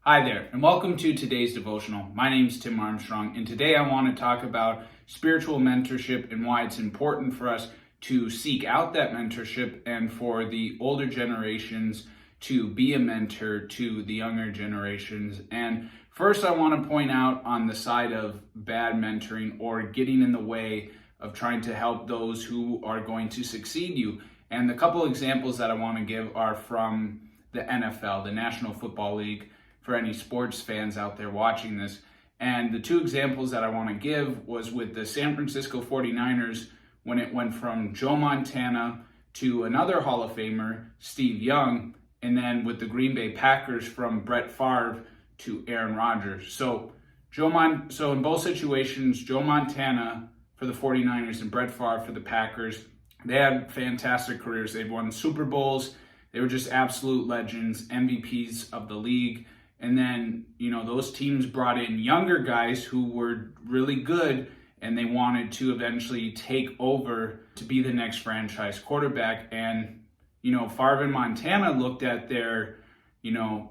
Hi there, and welcome to today's devotional. My name is Tim Armstrong, and today I want to talk about spiritual mentorship and why it's important for us to seek out that mentorship and for the older generations to be a mentor to the younger generations. And first, I want to point out on the side of bad mentoring or getting in the way of trying to help those who are going to succeed you. And the couple examples that I want to give are from the NFL, the National Football League, for any sports fans out there watching this. And the two examples that I want to give was with the San Francisco 49ers when it went from Joe Montana to another Hall of Famer, Steve Young, and then with the Green Bay Packers from Brett Favre to Aaron Rodgers. So in both situations, Joe Montana for the 49ers and Brett Favre for the Packers, they had fantastic careers. They've won Super Bowls. They were just absolute legends, MVPs of the league. And then, those teams brought in younger guys who were really good and they wanted to eventually take over to be the next franchise quarterback. And, Favre and Montana looked at their,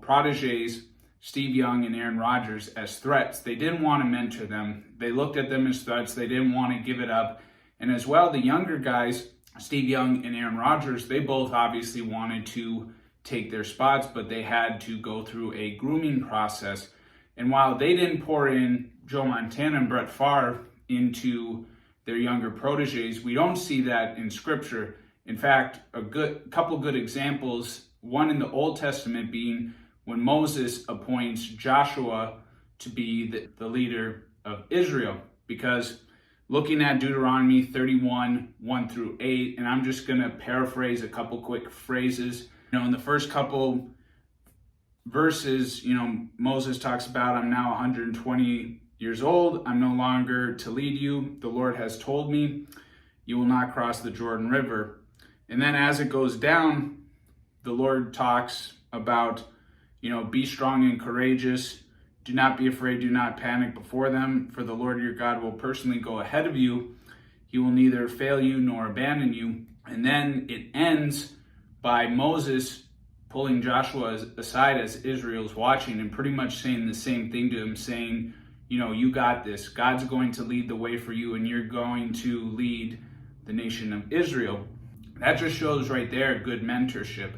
proteges, Steve Young and Aaron Rodgers, as threats. They didn't want to mentor them. They looked at them as threats. They didn't want to give it up. And as well, the younger guys, Steve Young and Aaron Rodgers, they both obviously wanted to take their spots, but they had to go through a grooming process. And while they didn't pour in Joe Montana and Brett Favre into their younger proteges, we don't see that in Scripture. In fact, a couple good examples, one in the Old Testament being when Moses appoints Joshua to be the leader of Israel. Because looking at Deuteronomy 31, 1 through 8, and I'm just going to paraphrase a couple quick phrases. In the first couple verses, Moses talks about, I'm now 120 years old. I'm no longer to lead you. The Lord has told me, you will not cross the Jordan River. And then as it goes down, the Lord talks about, be strong and courageous. Do not be afraid. Do not panic before them. For the Lord your God will personally go ahead of you. He will neither fail you nor abandon you. And then it ends by Moses pulling Joshua aside as Israel's watching and pretty much saying the same thing to him, saying, you got this. God's going to lead the way for you and you're going to lead the nation of Israel. That just shows right there good mentorship.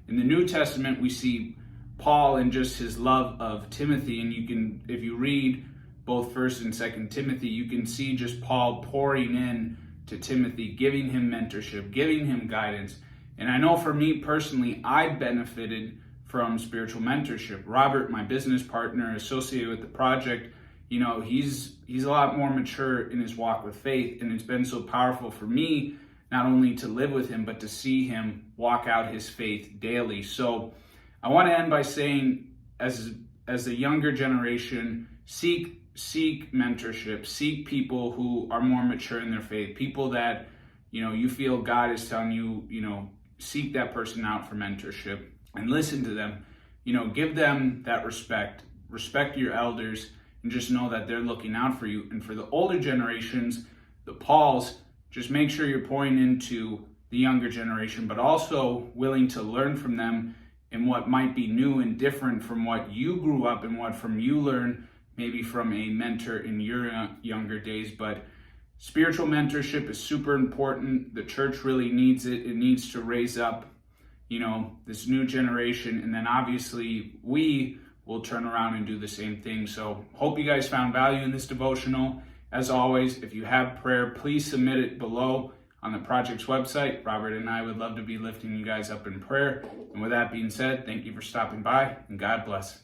In the New Testament, we see Paul and just his love of Timothy, and if you read both 1st and 2nd Timothy, you can see just Paul pouring in to Timothy, giving him mentorship, giving him guidance. And I know for me personally, I benefited from spiritual mentorship. Robert, my business partner associated with the project, he's a lot more mature in his walk with faith, and it's been so powerful for me not only to live with him, but to see him walk out his faith daily. So I want to end by saying, as the younger generation, seek mentorship, seek people who are more mature in their faith, people that, you feel God is telling you, seek that person out for mentorship and listen to them. Give them that respect your elders, and just know that they're looking out for you. And for the older generations, the Pauls, just make sure you're pouring into the younger generation, but also willing to learn from them and what might be new and different from what you grew up and what from you learned maybe from a mentor in your younger days. But spiritual mentorship is super important. The church really needs it. It needs to raise up, this new generation. And then obviously we will turn around and do the same thing. So hope you guys found value in this devotional. As always, if you have prayer, please submit it below on the project's website. Robert and I would love to be lifting you guys up in prayer. And with that being said, thank you for stopping by, and God bless.